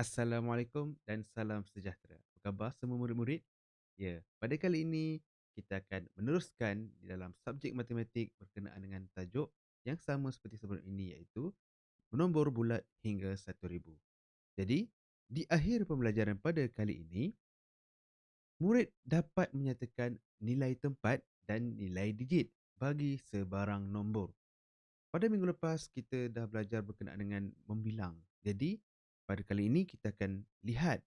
Assalamualaikum dan salam sejahtera. Apa khabar semua murid-murid? Ya, pada kali ini kita akan meneruskan di dalam subjek matematik berkenaan dengan tajuk yang sama seperti sebelum ini, iaitu menombor bulat hingga 1000. Jadi, di akhir pembelajaran pada kali ini, murid dapat menyatakan nilai tempat dan nilai digit bagi sebarang nombor. Pada minggu lepas, kita dah belajar berkenaan dengan membilang. Jadi, pada kali ini kita akan lihat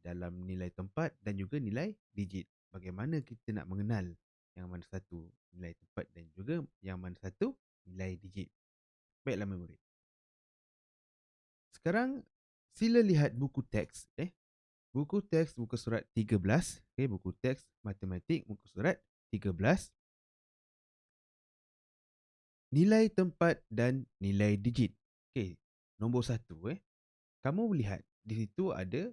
dalam nilai tempat dan juga nilai digit. Bagaimana kita nak mengenal yang mana satu nilai tempat dan juga yang mana satu nilai digit. Baiklah murid. Sekarang sila lihat buku teks. Buku teks muka surat 13. Buku teks matematik muka surat 13. Nilai tempat dan nilai digit. Nombor 1. Kamu lihat di situ ada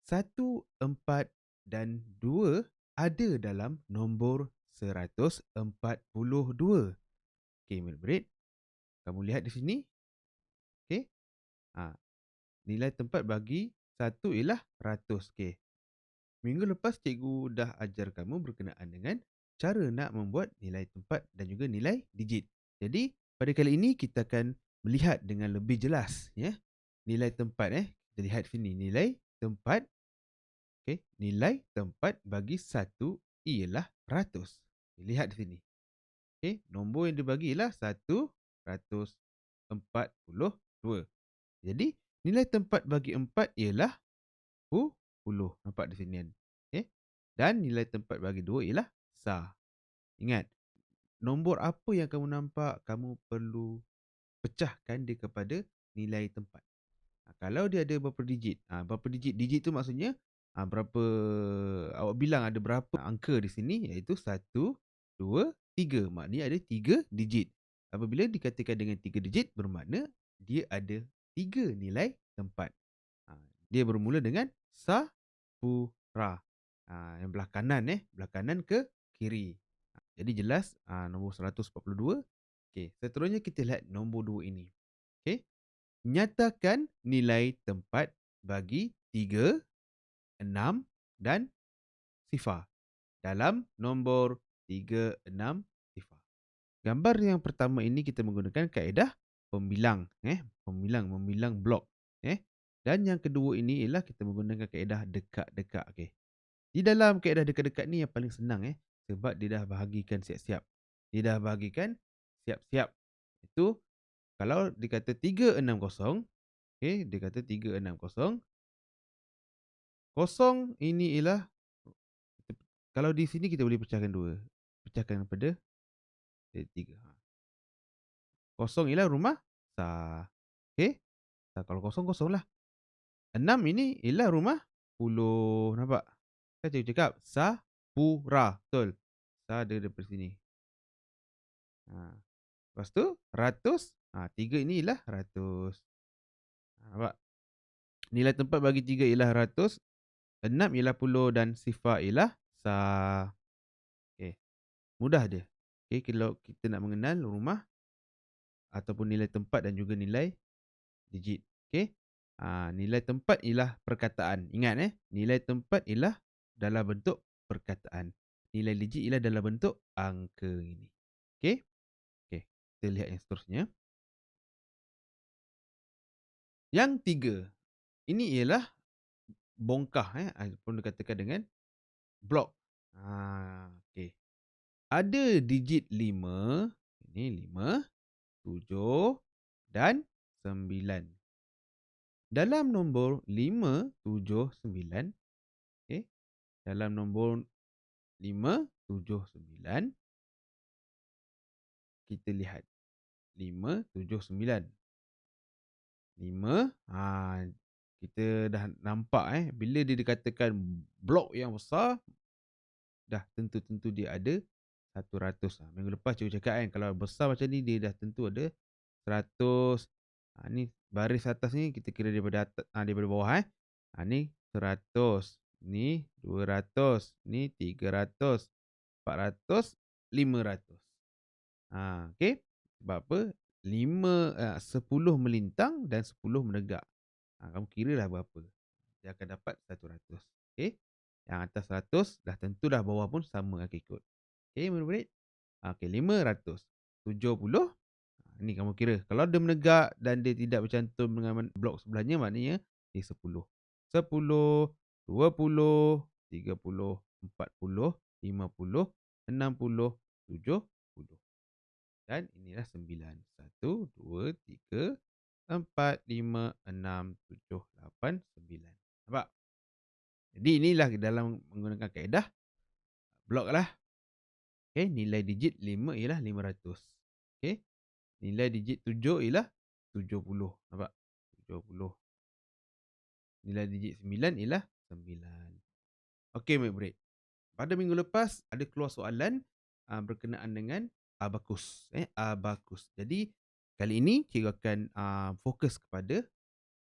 1, 4 dan 2 ada dalam nombor 142. Murid-murid, kamu lihat di sini. Okey. Nilai tempat bagi 1 ialah ratus. Minggu lepas cikgu dah ajar kamu berkenaan dengan cara nak membuat nilai tempat dan juga nilai digit. Jadi, pada kali ini kita akan melihat dengan lebih jelas nilai tempat. Kita lihat sini nilai tempat. Nilai tempat bagi 1 ialah ratus. Lihat di sini. Nombor yang dibagi ialah 142. Jadi, nilai tempat bagi 4 ialah 10. Nampak di sini kan? Dan nilai tempat bagi 2 ialah sah. Ingat, nombor apa yang kamu nampak, kamu perlu pecahkan dia kepada nilai tempat. Kalau dia ada berapa digit, berapa digit? Digit tu maksudnya berapa, awak bilang ada berapa angka di sini, iaitu 1, 2, 3. Maknanya ada 3 digit. Apabila dikatakan dengan 3 digit, bermakna dia ada 3 nilai tempat. Dia bermula dengan Sapura. Yang belah kanan belah kanan ke kiri. Jadi jelas nombor 142. Seterusnya kita lihat nombor 2 ini. Nyatakan nilai tempat bagi 3, 6 dan sifar dalam nombor 3, 6, sifar. Gambar yang pertama ini kita menggunakan kaedah pembilang. Membilang blok. Dan yang kedua ini ialah kita menggunakan kaedah dekat-dekat. Di dalam kaedah dekat-dekat ni yang paling senang sebab dia dah bahagikan siap-siap. Dia dah bahagikan siap-siap. Itu kalau dikata 360, dia kata 360. Kosong ini ialah, kalau di sini kita boleh pecahkan 2. Pecahkan pada 3. Kosong ialah rumah sah. Kalau kosong, kosong lah. 6 ini ialah rumah 10. Nampak? Kan cikgu cakap Sapura. Betul. Sa ada daripada sini. Lepas tu ratus. 3 ini ialah ratus. Nampak? Nilai tempat bagi 3 ialah ratus. 6 ialah 10 dan sifar ialah sah. Mudah dia. Kalau kita nak mengenal rumah ataupun nilai tempat dan juga nilai digit. Nilai tempat ialah perkataan. Ingat nilai tempat ialah dalam bentuk perkataan. Nilai digit ialah dalam bentuk angka ini. Kita lihat yang seterusnya. Yang 3. Ini ialah bongkah ataupun dikatakan dengan blok. Ada digit 5. Ini 5, 7 dan 9. Dalam nombor 5, 7, 9. Dalam nombor 5, 7, 9. Kita lihat 5, 7, 9. 5. Kita dah nampak bila dia dikatakan blok yang besar, dah tentu-tentu dia ada 100. Minggu lepas cikgu cakap kalau besar macam ni dia dah tentu ada 100. Ni baris atas ni kita kira daripada atas, daripada bawah ni 100, ni 200, ni 300, 400, 500. Sebab apa? 10 melintang dan 10 menegak. Kamu kiralah berapa. Dia akan dapat 100. Okey. Yang atas 100 dah tentu dah bawah pun sama akan ikut. Okey, murid-murid. Okey, 500. 70. Ni kamu kira. Kalau dia menegak dan dia tidak bercantum dengan blok sebelahnya, maknanya dia 10. 10, 20, 30, 40, 50, 60, 70. Dan inilah 9. 1, 2, 3, 4, 5, 6, 7, 8, 9. Nampak? Jadi inilah dalam menggunakan kaedah blok lah. Okey, nilai digit 5 ialah 500. Okey. Nilai digit 7 ialah 70. Nampak? 70. Nilai digit 9 ialah 9. Okey, murid-murid. Pada minggu lepas ada keluar soalan berkenaan dengan abakus. Abakus. Jadi kali ini cikgu akan fokus kepada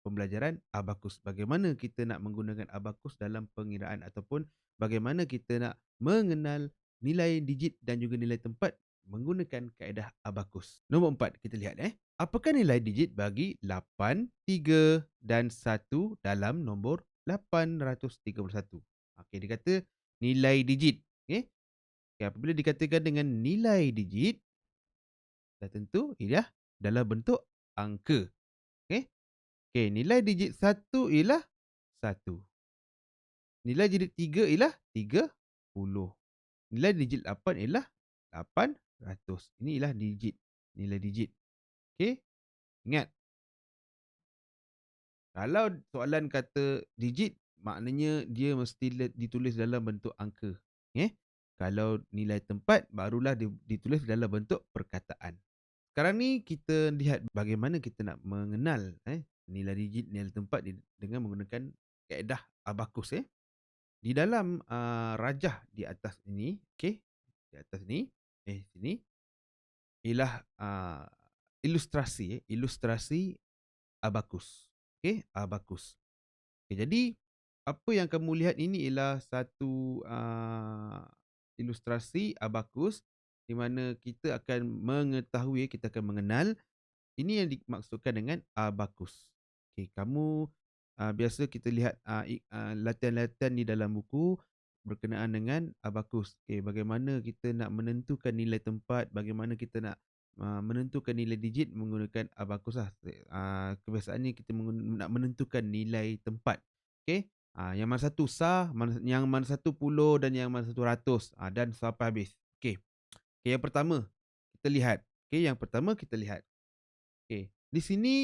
pembelajaran abakus. Bagaimana kita nak menggunakan abakus dalam pengiraan ataupun bagaimana kita nak mengenal nilai digit dan juga nilai tempat menggunakan kaedah abakus. Nombor 4 kita lihat Apakah nilai digit bagi 8, 3 dan 1 dalam nombor 831? Okey, dia kata nilai digit. Okey. Okay, apabila dikatakan dengan nilai digit, dah tentu ialah dalam bentuk angka. Okey. Okey, nilai digit 1 ialah 1. Nilai digit 3 ialah 30. Nilai digit 8 ialah 800. Ini ialah digit, nilai digit. Okey? Ingat. Kalau soalan kata digit, maknanya dia mesti ditulis dalam bentuk angka. Kalau nilai tempat, barulah ditulis dalam bentuk perkataan. Sekarang ni kita lihat bagaimana kita nak mengenal nilai digit, nilai tempat dengan menggunakan kaedah abakus. Di dalam rajah di atas ini, okey, di atas ni, sini ialah ilustrasi abakus. Okey, abakus. Okay, jadi apa yang kamu lihat ini ialah satu ilustrasi abakus di mana kita akan mengetahui, kita akan mengenal ini yang dimaksudkan dengan abakus. Okey, kamu biasa kita lihat latihan-latihan di dalam buku berkenaan dengan abakus. Okey, bagaimana kita nak menentukan nilai tempat, bagaimana kita nak menentukan nilai digit menggunakan abakus lah. Kebiasaannya kita nak menentukan nilai tempat. Okey, yang mana satu sah, yang mana satu puluh dan yang mana satu ratus dan sampai habis. Okey. Okey, yang pertama kita lihat. Okey, yang pertama kita lihat. Okey, di sini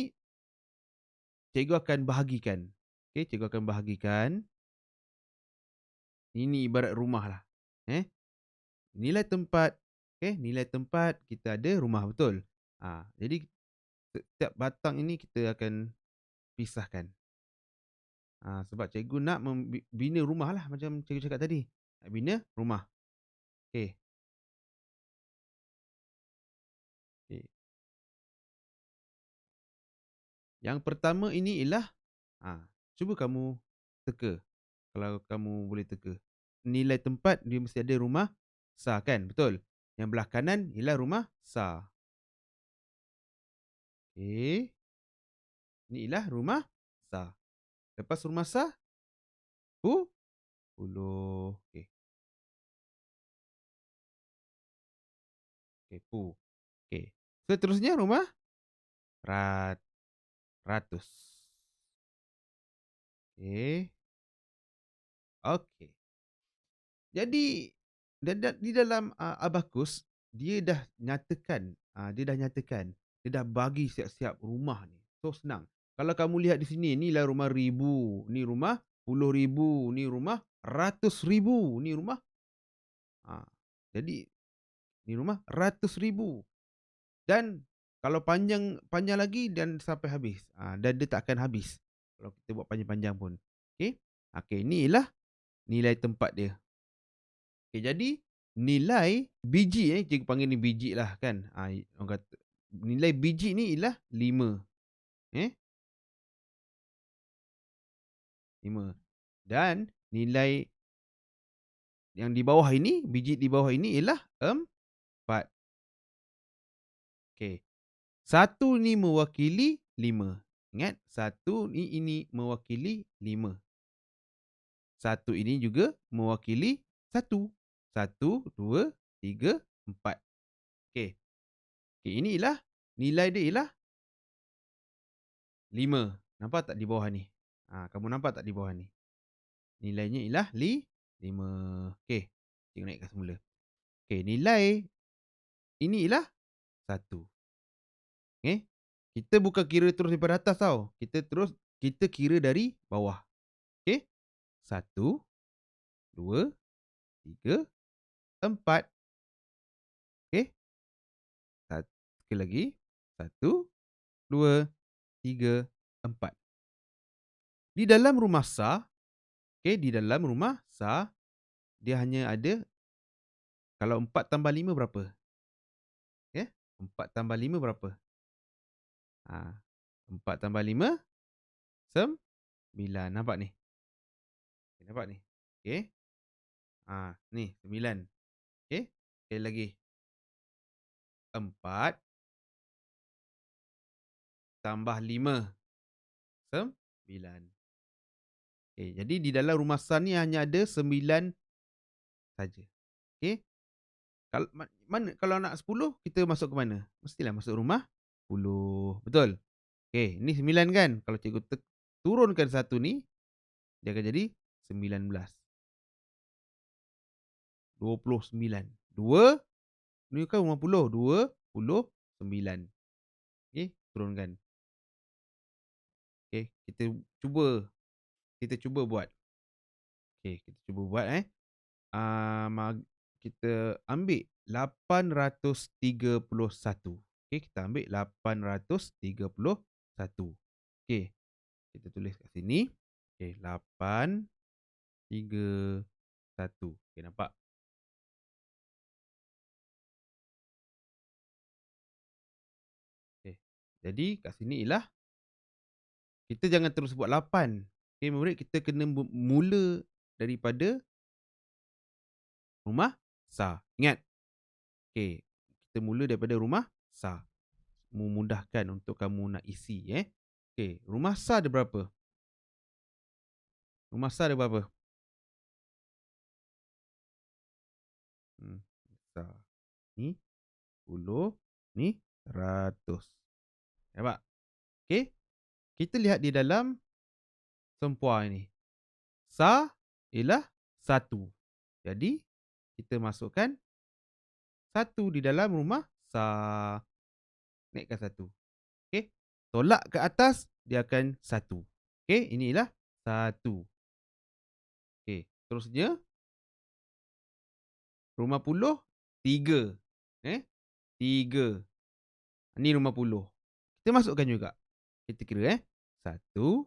cikgu akan bahagikan. Okey, cikgu akan bahagikan. Ini ibarat rumah lah. Nilai tempat. Okey, nilai tempat kita ada rumah, betul? Jadi setiap batang ini kita akan pisahkan. Sebab cikgu nak bina rumah lah macam cikgu cakap tadi. Nak bina rumah. Okey. Okey. Yang pertama ini ialah cuba kamu teka. Kalau kamu boleh teka. Nilai tempat dia mesti ada rumah sah kan? Betul? Yang belah kanan ialah rumah sah. Okey. Ini ialah rumah sah. Lepas rumah sah, puluh. Okey. Okey, Okey. Seterusnya rumah ratus. Okey. Okey. Jadi di dalam abakus dia dah nyatakan, dia dah bagi siap-siap rumah ni. So senang. Kalau kamu lihat di sini, inilah rumah 1000, ni rumah 10,000, ni rumah 100,000, ni rumah jadi ni rumah 100,000. Dan kalau panjang lagi dan sampai habis. Dan dia tak akan habis kalau kita buat panjang-panjang pun. Okey. Okey, ni ialah nilai tempat dia. Okey, jadi nilai biji cikgu panggil ni biji lah kan. Orang kata nilai biji ni ialah 5. 5. Dan nilai yang di bawah ini, biji di bawah ini ialah 4. Okey. 1 ni mewakili 5. Ingat, 1 ini mewakili 5. 1 ini juga mewakili 1. 1, 2, 3, 4. Okey. Okey, ini ialah nilai dia ialah 5. Nampak tak di bawah ni? Kamu nampak tak di bawah ni? Nilainya ialah 5. Okey, cikgu naikkan semula. Okey, nilai ini ialah 1. Okey. Kita bukan kira terus daripada atas tau. Kita kira dari bawah. Okey. 1, 2, 3, 4. Okey. Sekali lagi. 1, 2, 3, 4. Di dalam rumah SAR, okey, di dalam rumah SAR, dia hanya ada, kalau 4 tambah 5 berapa? Okey, 4 tambah 5 berapa? 4 tambah 5, 9. Nampak ni? Nampak ni? Okey. Ni 9. Okey. Sekali lagi. 4 tambah 5, 9. Okey, jadi di dalam rumah SAR ni hanya ada 9 saja. Okey. Kalau nak 10, kita masuk ke mana? Mestilah masuk rumah 10. Betul? Okey, ni 9 kan? Kalau cikgu turunkan 1 ni, dia akan jadi 19. 29. 2, ni kan rumah 10. 29. Okey, turunkan. Okey, kita cuba buat. Okey, kita cuba buat kita ambil 831. Okey, kita ambil 831. Okey, kita tulis kat sini. Okey, 831. Okey, nampak? Okey. Jadi kat sini ialah kita jangan terus buat 8. Okey, murid, kita kena mula daripada rumah SAR. Ingat? Okey, kita mula daripada rumah SAR. Memudahkan untuk kamu nak isi Okey, rumah SAR ada berapa? Rumah SAR ada berapa? SAR. Ni 10, ni 100. Nampak? Okey. Kita lihat di dalam sempua ini. SAR ialah 1. Jadi, kita masukkan 1 di dalam rumah SAR. Naikkan 1. Okey. Tolak ke atas, dia akan 1. Okey, ini ialah 1. Okey, terusnya rumah 10, 3. 3. Ni rumah 10. Kita masukkan juga. Kita kira 1,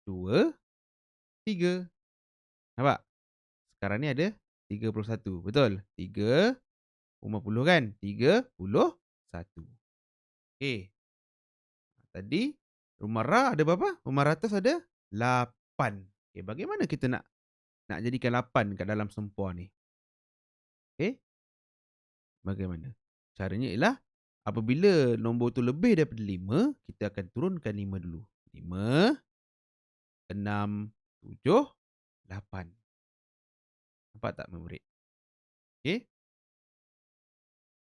2, 3. Nampak? Sekarang ni ada 31. Betul? 3, rumah 10 kan? 31. Okey. Tadi rumah Ra ada berapa? Rumah ratus ada 8. Okey, bagaimana kita nak jadikan 8 kat dalam sempua ni? Okey. Bagaimana? Caranya ialah apabila nombor tu lebih daripada 5, kita akan turunkan 5 dulu. 5, 6, 7, 8. Nampak tak murid? Okey.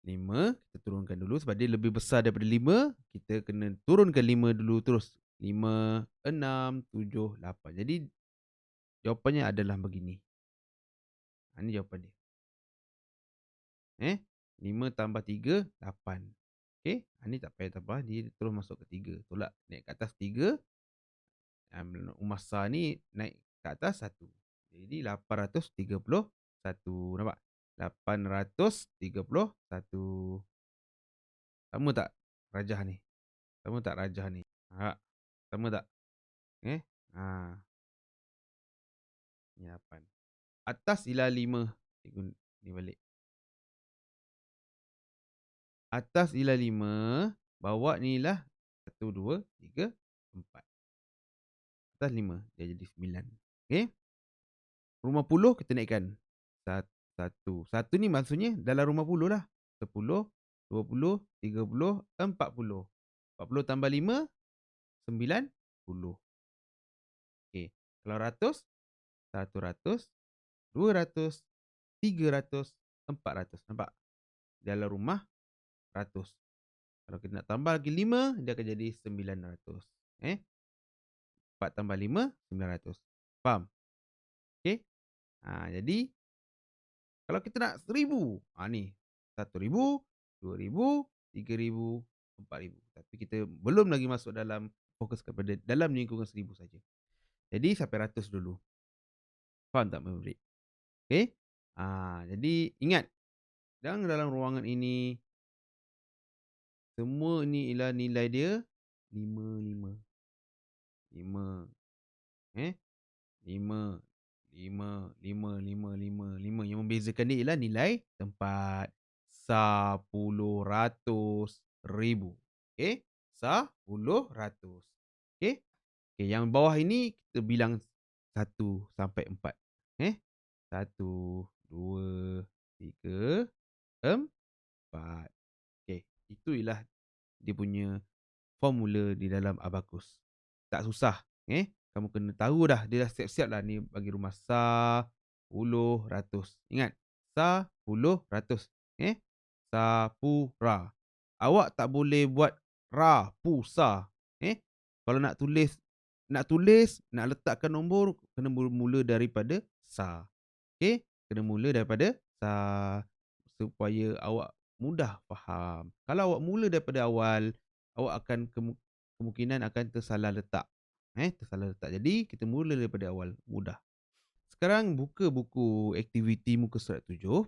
5, kita turunkan dulu sebab dia lebih besar daripada 5, kita kena turunkan 5 dulu terus. 5, 6, 7, 8. Jadi, jawapannya adalah begini. Ini jawapan dia. 5 tambah 3, 8. Okey, ni tak payah tambah, dia terus masuk ke 3. Tolak, naik ke atas 3. Rumah SAR ni naik ke atas 1. Jadi 831. Nampak? 831. Sama tak rajah ni? Sama tak rajah ni? Sama tak? Ni 8. Atas ialah 5. Cikgu ni balik. Atas ialah 5. Bawah ni ialah 1, 2, 3, 4. Atas 5. Dia jadi 9. Okey. Rumah 10 kita naikkan 1. 1 ni maksudnya dalam rumah 10 lah. 10, 20, 30, 40. 40 tambah 5, 90. Okey. Kalau ratus, 100, 200, 300, 400. Nampak? Dalam rumah ratus. Kalau kita nak tambah lagi 5, dia akan jadi 900. 4 tambah 5, 900. Faham? Okey? Jadi kalau kita nak 1000, ni 1000, 2000, 3000, 4000. Tapi kita belum lagi masuk dalam fokus kepada dalam lingkungan 1000 saja. Jadi sampai ratus dulu. Faham tak murid? Okey? Jadi ingat, dalam ruangan ini semua ni ialah nilai dia 5, 5. 5. 5, 5, 5, 5, 5, 5. Yang membezakan dia ialah nilai tempat. 10, ratus, ribu. Okey? 10, ratus. Okey? Okey, yang bawah ini kita bilang 1 sampai 4. 1, 2, 3, 4. Okey, itu ialah dia punya formula di dalam abakus. Tak susah, kamu kena tahu dah, dia dah siap-siap dah ni bagi rumah sa, puluh, ratus. Ingat, sa, puluh, ratus. Sapura. Awak tak boleh buat ra, pu, sa. Kalau nak tulis, nak letakkan nombor, kena bermula daripada sa. Okey? Kena mula daripada sa, supaya awak mudah faham. Kalau awak mula daripada awal, awak akan kemungkinan akan tersalah letak. Tersalah letak. Jadi kita mula daripada awal, mudah. Sekarang buka buku aktiviti muka surat 7.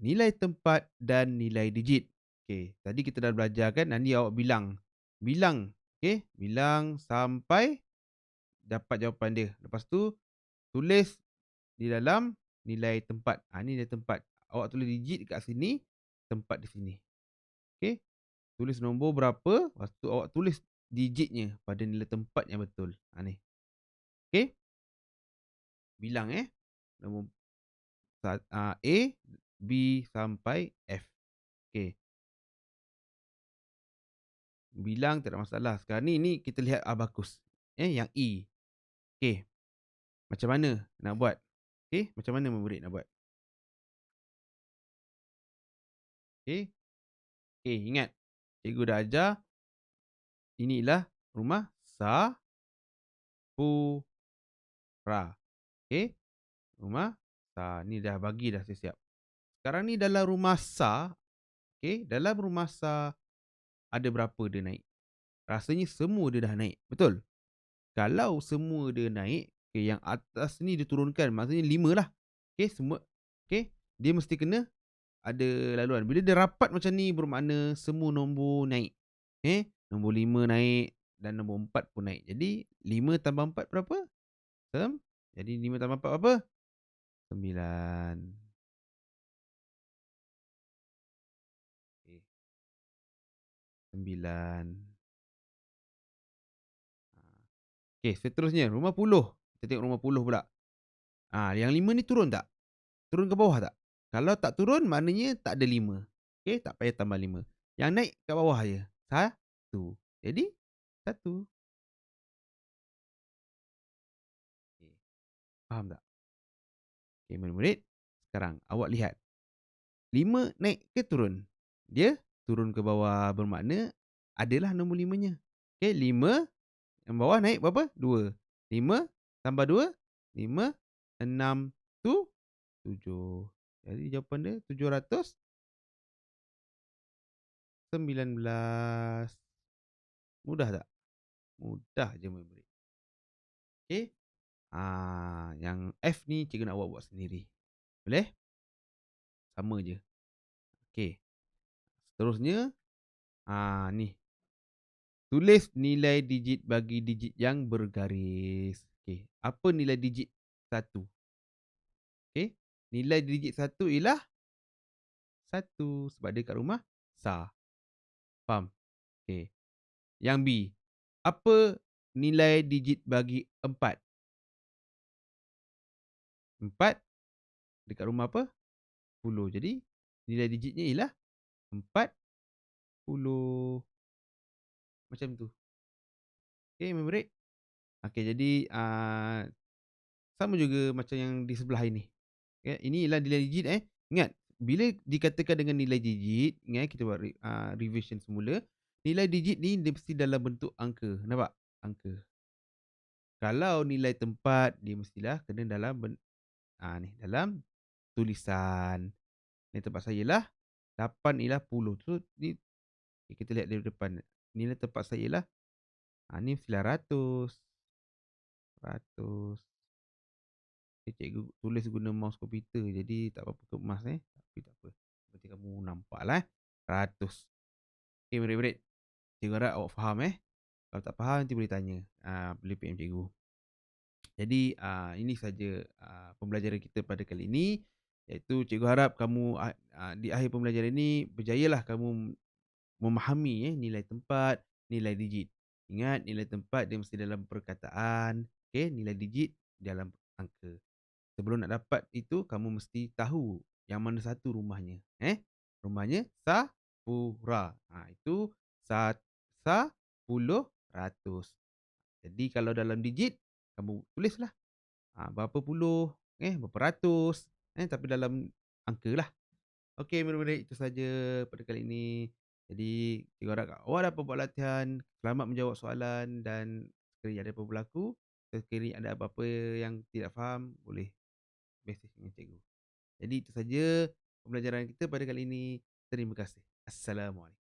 Nilai tempat dan nilai digit. Okey, tadi kita dah belajar kan, nanti awak bilang. Bilang, okey? Bilang sampai dapat jawapan dia. Lepas tu tulis di dalam nilai tempat. Ni nilai tempat. Awak tulis digit kat sini, tempat di sini. Okey? Tulis nombor berapa, lepas tu awak tulis digitnya pada nilai tempat yang betul. Ni. Okey? Bilang nombor A, B sampai F. Okey. Bilang tak ada masalah. Sekarang ni kita lihat abakus. Yang E. Okey. Macam mana nak buat? Okey, macam mana murid nak buat? Okey. Okey, ingat. Cikgu dah ajar. Inilah rumah Sa, Pu, Ra. Okey. Rumah Sa. Ni dah bagi dah siap-siap. Sekarang ni dalam rumah Sa. Okey. Dalam rumah Sa ada berapa dia naik? Rasanya semua dia dah naik. Betul? Kalau semua dia naik, yang atas ni diturunkan, maksudnya 5 lah. Okey, semua. Okey, dia mesti kena ada laluan. Bila dia rapat macam ni bermakna semua nombor naik. Nombor 5 naik dan nombor 4 pun naik. Jadi 5 tambah 4 berapa? Jadi 5 tambah 4 berapa? 9. Okey. 9. Okey, seterusnya rumah 10. Kita tengok rumah 10 pula. Yang 5 ni turun tak? Turun ke bawah tak? Kalau tak turun, maknanya tak ada 5. Okey, tak payah tambah 5. Yang naik kat bawah je. 1. Jadi 1. Okey, faham tak? Okey, murid-murid. Sekarang awak lihat. 5 naik ke turun? Dia turun ke bawah bermakna adalah nombor 5-nya. Okey, 5 yang bawah naik berapa? 2. 5 tambah 2, 5, 6, 7. Jadi jawapan dia 719. Mudah tak? Mudah je murid-murid. Okey? Yang F ni cikgu nak awak buat sendiri. Boleh? Sama je. Okey. Seterusnya, ni. Tulis nilai digit bagi digit yang bergaris. Okey. Apa nilai digit 1? Okey. Nilai digit 1 ialah 1 sebab dia kat rumah Sa. Faham? Okey. Yang B. Apa nilai digit bagi 4? 4 dekat rumah apa? 10. Jadi nilai digitnya ialah 40. Macam tu. Okey, murid-murid. Okey, jadi, sama juga macam yang di sebelah ini. Ya, ini ialah nilai digit, Ingat, bila dikatakan dengan nilai digit, ingat kita buat revision semula, nilai digit ni dia mesti dalam bentuk angka, nampak? Angka. Kalau nilai tempat, dia mestilah kena dalam ni, dalam tulisan. Nilai tempat saya ialah 8 ialah 10. So, ni kita lihat dari depan. Nilai tempat saya ialah, ni mestilah ratus. Ratus. Cikgu tulis guna mouse komputer, jadi tak apa-apa kemas, tapi tak apa. Nanti kamu nampaklah, 100. Okey, murid-murid. Cikgu harap awak faham, Kalau tak faham nanti boleh tanya, boleh PM cikgu. Jadi, ini saja, pembelajaran kita pada kali ini, iaitu cikgu harap kamu, di akhir pembelajaran ini berjayalah kamu memahami, nilai tempat, nilai digit. Ingat, nilai tempat dia mesti dalam perkataan, okey, nilai digit dalam angka. Sebelum nak dapat itu, kamu mesti tahu yang mana satu rumahnya, Rumahnya Sapura. Itu sepuluh ratus. Jadi kalau dalam digit, kamu tulislah, berapa puluh, berapa ratus, tapi dalam angka lah. Okey, murid-murid, itu saja pada kali ini. Jadi, cikgu harap awak dapat buat latihan, selamat menjawab soalan dan sekiranya ada apa berlaku, sekiranya ada apa-apa yang tidak faham, boleh mesej dengan cikgu. Jadi itu saja pembelajaran kita pada kali ini. Terima kasih. Assalamualaikum.